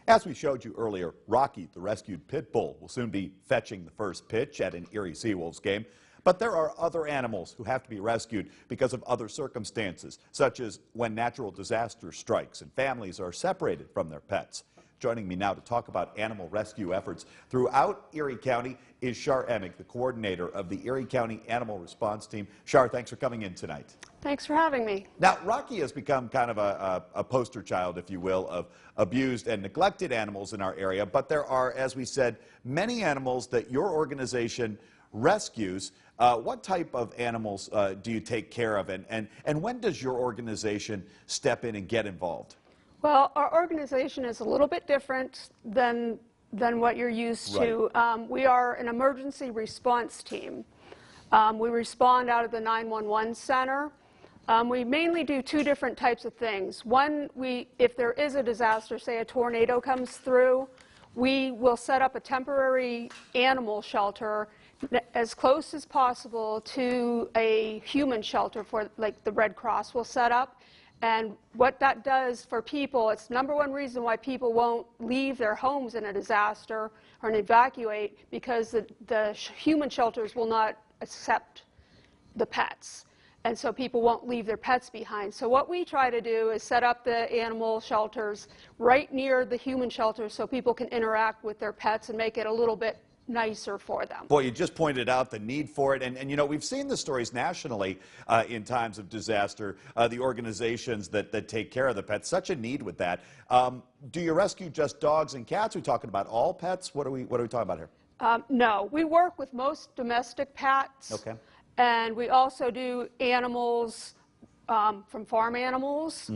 As we showed you earlier, Rocky, the rescued pit bull, will soon be fetching the first pitch at an Erie Seawolves game. But there are other animals who have to be rescued because of other circumstances, such as when natural disaster strikes and families are separated from their pets. Joining me now to talk about animal rescue efforts throughout Erie County is Shar Emig, the coordinator of the Erie County Animal Response Team. Shar, thanks for coming in tonight. Thanks for having me. Now, Rocky has become kind of a poster child, if you will, of abused and neglected animals in our area, but there are, as we said, many animals that your organization rescues. What type of animals do you take care of, and when does your organization step in and get involved? Well, our organization is a little bit different than what you're used to. We are an emergency response team. We respond out of the 911 center. We mainly do two different types of things. One, if there is a disaster, say a tornado comes through, we will set up a temporary animal shelter as close as possible to a human shelter, for like the Red Cross will set up. And what that does for people, it's number one reason why people won't leave their homes in a disaster or evacuate, because the human shelters will not accept the pets. And so people won't leave their pets behind. So what we try to do is set up the animal shelters right near the human shelters so people can interact with their pets and make it a little bit nicer for them. Boy, you just pointed out the need for it, and you know, we've seen the stories nationally in times of disaster, the organizations that take care of the pets, such a need with that. Do you rescue just dogs and cats? Are we talking about all pets? What are we talking about here? No, we work with most domestic pets. Okay. And we also do animals from farm animals.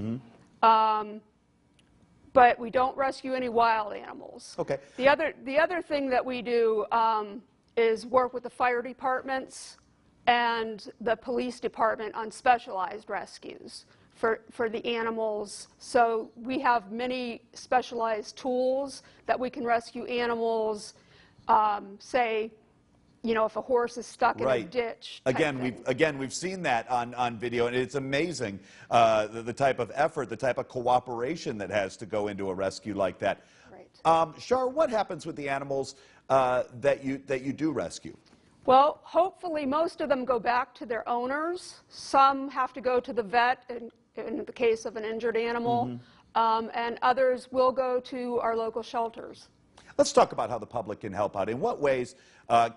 But we don't rescue any wild animals. Okay. The other thing that we do is work with the fire departments and the police department on specialized rescues for the animals. So we have many specialized tools that we can rescue animals, say, you know, if a horse is stuck in a ditch. Again, we've seen that on video, and it's amazing the type of effort, the type of cooperation that has to go into a rescue like that. Right. Shar, what happens with the animals that you do rescue? Well, hopefully most of them go back to their owners. Some have to go to the vet in the case of an injured animal, and others will go to our local shelters. Let's talk about how the public can help out. In what ways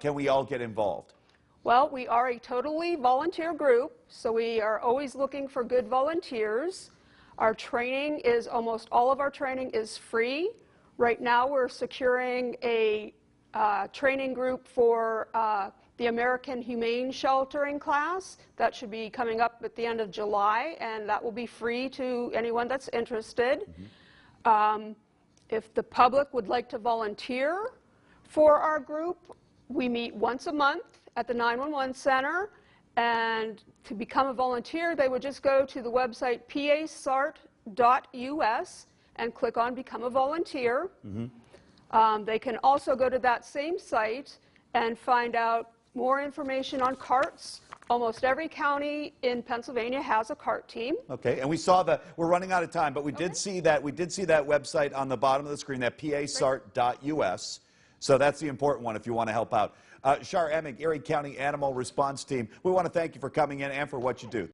can we all get involved? Well, we are a totally volunteer group, so we are always looking for good volunteers. Our training is, almost all of our training is free. Right now we're securing a training group for the American Humane Sheltering class. That should be coming up at the end of July, and that will be free to anyone that's interested. If the public would like to volunteer for our group, we meet once a month at the 911 center, and to become a volunteer, they would just go to the website pasart.us and click on Become a Volunteer. They can also go to that same site and find out more information on carts. Almost every county in Pennsylvania has a cart team. Okay, and we saw we're running out of time, but we did see that website on the bottom of the screen, that pasart.us. So that's the important one if you want to help out. Shar Emig, Erie County Animal Response Team, we want to thank you for coming in and for what you do.